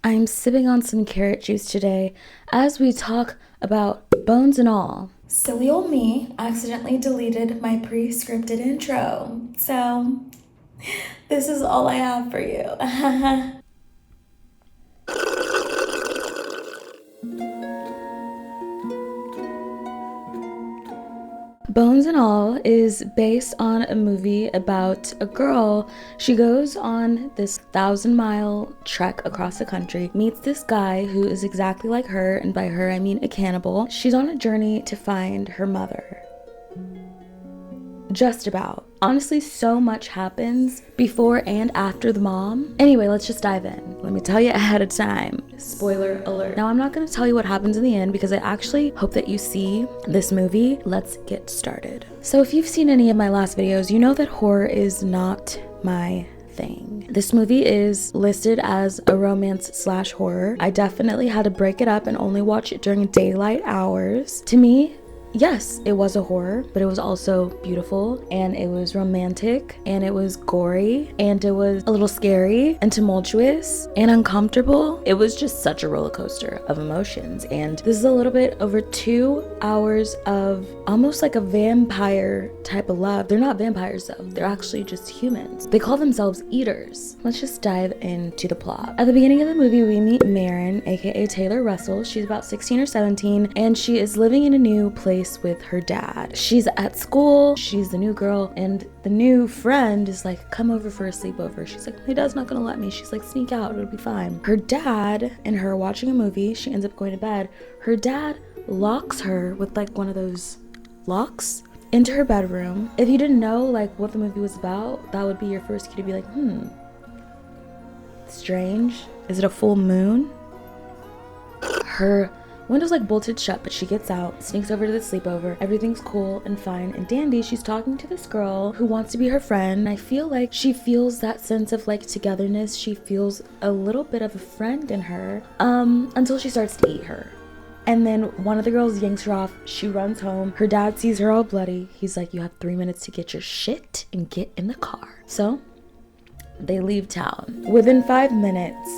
I'm sipping on some carrot juice today as we talk about bones and all. Silly old me accidentally deleted my pre-scripted intro, so this is all I have for you. Bones and All is based on a movie about a girl. She goes on this 1,000-mile trek across the country, meets this guy who is exactly like her, and by her I mean a cannibal. She's on a journey to find her mother. Just about. Honestly, so much happens before and after the mom. Anyway, let's just dive in. Let me tell you ahead of time. Spoiler alert. Now, I'm not going to tell you what happens in the end because I actually hope that you see this movie. Let's get started. So if you've seen any of my last videos, you know that horror is not my thing. This movie is listed as a romance/horror. I definitely had to break it up and only watch it during daylight hours. To me, yes, it was a horror, but it was also beautiful, and it was romantic, and it was gory, and it was a little scary and tumultuous and uncomfortable. It was just such a roller coaster of emotions, and this is a little bit over 2 hours of almost like a vampire type of love. They're not vampires though, they're actually just humans. They call themselves eaters. Let's just dive into the plot. At the beginning of the movie, we meet Marin, aka Taylor Russell. She's about 16 or 17, and she is living in a new place with her dad. She's at school, she's the new girl, and the new friend is like, come over for a sleepover. She's like, my dad's not gonna let me. She's like, sneak out, it'll be fine. Her dad and her watching a movie, she ends up going to bed. Her dad locks her with like one of those locks into her bedroom. If you didn't know like what the movie was about, that would be your first key to be like, strange. Is it a full moon? Her window's like bolted shut, but she gets out, sneaks over to the sleepover. Everything's cool and fine and dandy. She's talking to this girl who wants to be her friend. I feel like she feels that sense of like togetherness. She feels a little bit of a friend in her, until she starts to eat her. And then one of the girls yanks her off. She runs home. Her dad sees her all bloody. He's like, you have 3 minutes to get your shit and get in the car. So they leave town. Within 5 minutes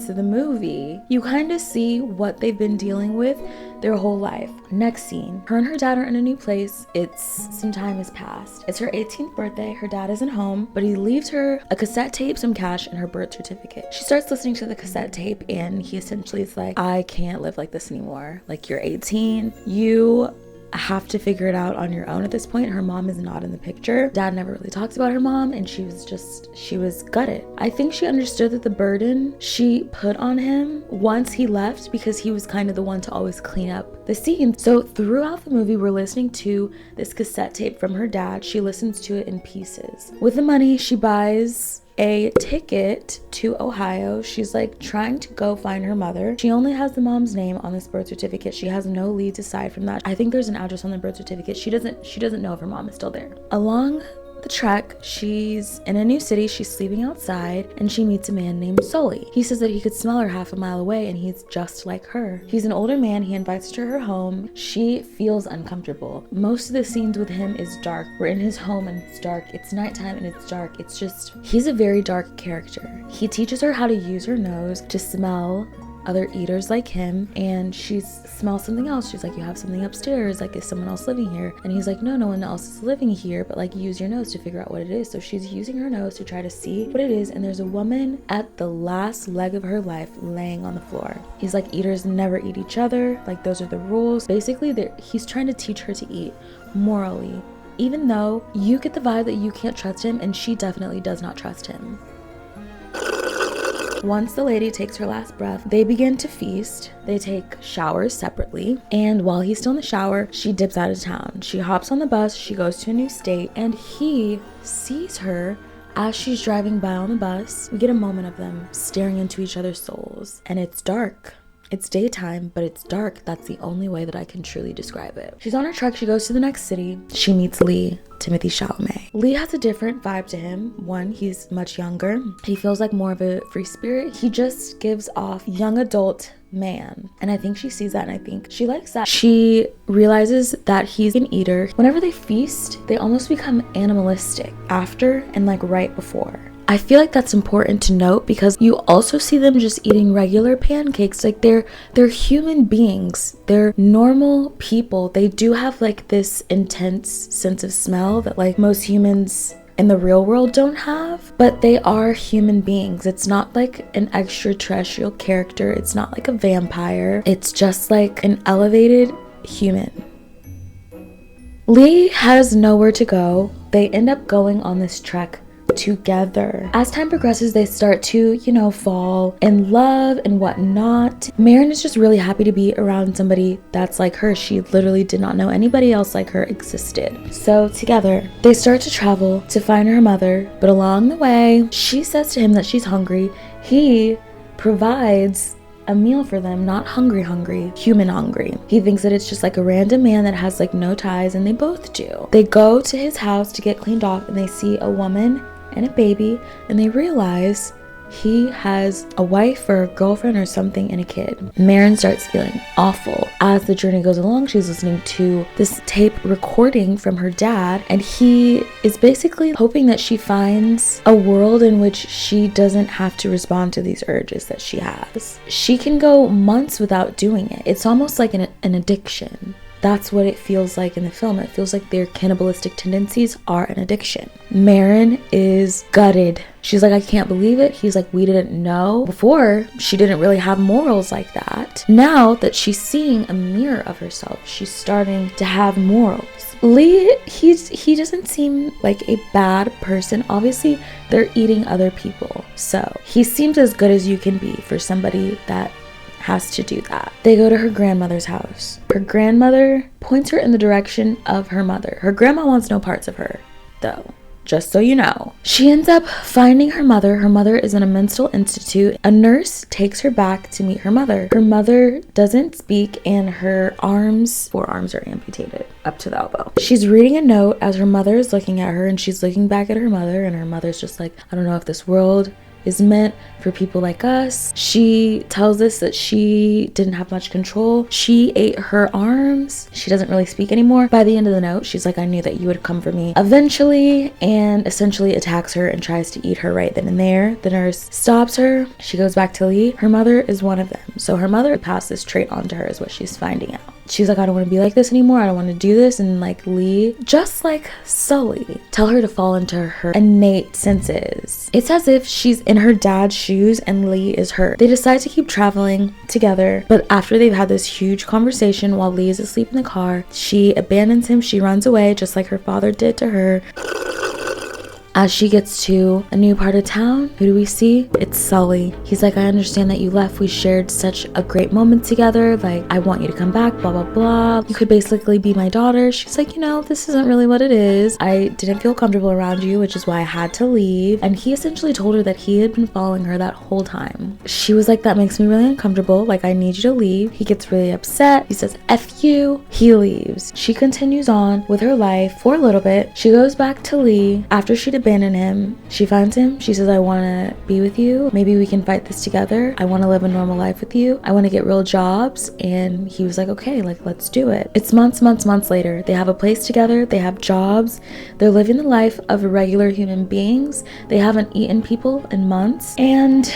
of the movie, you kind of see what they've been dealing with their whole life. Next scene, her and her dad are in a new place. Some time has passed. It's her 18th birthday. Her dad isn't home, but he leaves her a cassette tape, some cash, and her birth certificate. She starts listening to the cassette tape, and he essentially is like, I can't live like this anymore. Like, you're 18. You have to figure it out on your own at this point. Her mom is not in the picture. Dad never really talks about her mom, and she was gutted. I think she understood that the burden she put on him once he left, because he was kind of the one to always clean up the scene. So throughout the movie, we're listening to this cassette tape from her dad. She listens to it in pieces. With the money, she buys a ticket to Ohio. She's like trying to go find her mother. She only has the mom's name on this birth certificate. She has no leads aside from that. I think there's an address on the birth certificate. She doesn't know if her mom is still there. Along the trek, she's in a new city. She's sleeping outside, and she meets a man named Sully. He says that he could smell her half a mile away, and he's just like her. He's an older man. He invites her to her home. She feels uncomfortable. Most of the scenes with him is dark. We're in his home and it's dark. It's nighttime and it's dark. It's just, he's a very dark character. He teaches her how to use her nose to smell other eaters like him, and she smells something else. She's like, you have something upstairs, like, is someone else living here? And he's like, no one else is living here, but like, use your nose to figure out what it is. So she's using her nose to try to see what it is, and there's a woman at the last leg of her life laying on the floor. He's like, eaters never eat each other, like, those are the rules. Basically, he's trying to teach her to eat morally, even though you get the vibe that you can't trust him, and she definitely does not trust him. Once the lady takes her last breath, they begin to feast. They take showers separately, and while he's still in the shower, she dips out of town. She hops on the bus, she goes to a new state, and he sees her as she's driving by on the bus. We get a moment of them staring into each other's souls, and it's dark. It's daytime, but it's dark. That's the only way that I can truly describe it. She's on her trek. She goes to the next city. She meets Lee, Timothy Chalamet. Lee has a different vibe to him. One, he's much younger. He feels like more of a free spirit. He just gives off young adult man, and I think she sees that, and I think she likes that. She realizes that he's an eater. Whenever they feast, they almost become animalistic after and like right before. I feel like that's important to note because you also see them just eating regular pancakes. Like they're human beings. They're normal people. They do have like this intense sense of smell that like most humans in the real world don't have, but they are human beings. It's not like an extraterrestrial character. It's not like a vampire. It's just like an elevated human. Lee has nowhere to go. They end up going on this trek together. As time progresses, they start to, fall in love and whatnot. Marin is just really happy to be around somebody that's like her. She literally did not know anybody else like her existed. So together, they start to travel to find her mother, but along the way, she says to him that she's hungry. He provides a meal for them, not hungry, human hungry. He thinks that it's just like a random man that has like no ties, and they both do. They go to his house to get cleaned off, and they see a woman and a baby, and they realize he has a wife or a girlfriend or something and a kid. Marin starts feeling awful. As the journey goes along, she's listening to this tape recording from her dad, and he is basically hoping that she finds a world in which she doesn't have to respond to these urges that she has. She can go months without doing it. It's almost like an addiction. That's what it feels like in the film. It feels like their cannibalistic tendencies are an addiction. Marin is gutted. She's like, I can't believe it. He's like, we didn't know. Before, she didn't really have morals like that. Now that she's seeing a mirror of herself, she's starting to have morals. Lee, he doesn't seem like a bad person. Obviously, they're eating other people. So he seems as good as you can be for somebody that has to do that. They go to her grandmother's house. Her grandmother points her in the direction of her mother. Her grandma wants no parts of her, though, just so you know. She ends up finding her mother. Her mother is in a mental institute. A nurse takes her back to meet her mother. Her mother doesn't speak, and her forearms are amputated up to the elbow. She's reading a note as her mother is looking at her, and she's looking back at her mother, and her mother's just like, I don't know if this world is meant for people like us. She tells us that she didn't have much control. She ate her arms. She doesn't really speak anymore. By the end of the note, she's like, I knew that you would come for me eventually, and essentially attacks her and tries to eat her right then and there. The nurse stops her. She goes back to Lee. Her mother is one of them. So her mother passed this trait on to her is what she's finding out. She's like, I don't want to be like this anymore. I don't want to do this. And like Lee, just like Sully, tell her to fall into her innate senses. It's as if she's in her dad's shoes and Lee is her. They decide to keep traveling together, but after they've had this huge conversation while Lee is asleep in the car, she abandons him. She runs away just like her father did to her. As she gets to a new part of town, who do we see? It's Sully. He's like, I understand that you left. We shared such a great moment together. Like, I want you to come back, blah, blah, blah. You could basically be my daughter. She's like, this isn't really what it is. I didn't feel comfortable around you, which is why I had to leave. And he essentially told her that he had been following her that whole time. She was like, that makes me really uncomfortable. Like, I need you to leave. He gets really upset. He says, F you. He leaves. She continues on with her life for a little bit. She goes back to Lee after she'd abandon him. She finds him. She says, I want to be with you. Maybe we can fight this together. I want to live a normal life with you. I want to get real jobs. And he was like, okay, like, let's do it. It's months later. They have a place together. They have jobs. They're living the life of regular human beings. They haven't eaten people in months. And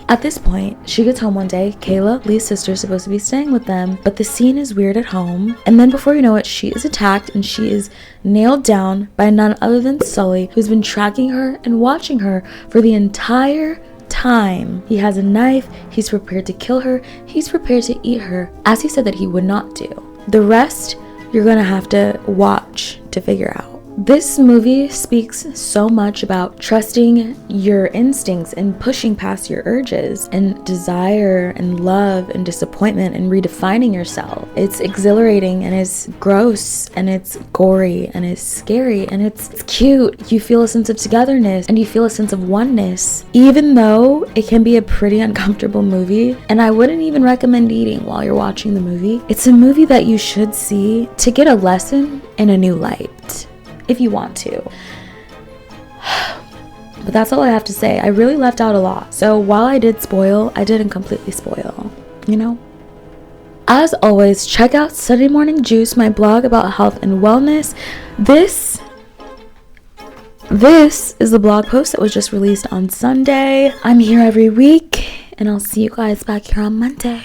at this point, she gets home one day. Kayla, Lee's sister, is supposed to be staying with them, but the scene is weird at home. And then before you know it, she is attacked and she is nailed down by none other than Sully, who's been tracking her and watching her for the entire time. He has a knife. He's prepared to kill her. He's prepared to eat her, as he said that he would not do. The rest, you're gonna have to watch to figure out. This movie speaks so much about trusting your instincts and pushing past your urges and desire and love and disappointment and redefining yourself. It's exhilarating and it's gross and it's gory and it's scary and it's cute. You feel a sense of togetherness and you feel a sense of oneness, even though it can be a pretty uncomfortable movie. And I wouldn't even recommend eating while you're watching the movie. It's a movie that you should see to get a lesson in a new light, if you want to. But that's all I have to say. I really left out a lot. So while I did spoil, I didn't completely spoil, As always, check out Sunday Morning Juice, my blog about health and wellness. This this is the blog post that was just released on Sunday. I'm here every week, and I'll see you guys back here on Monday.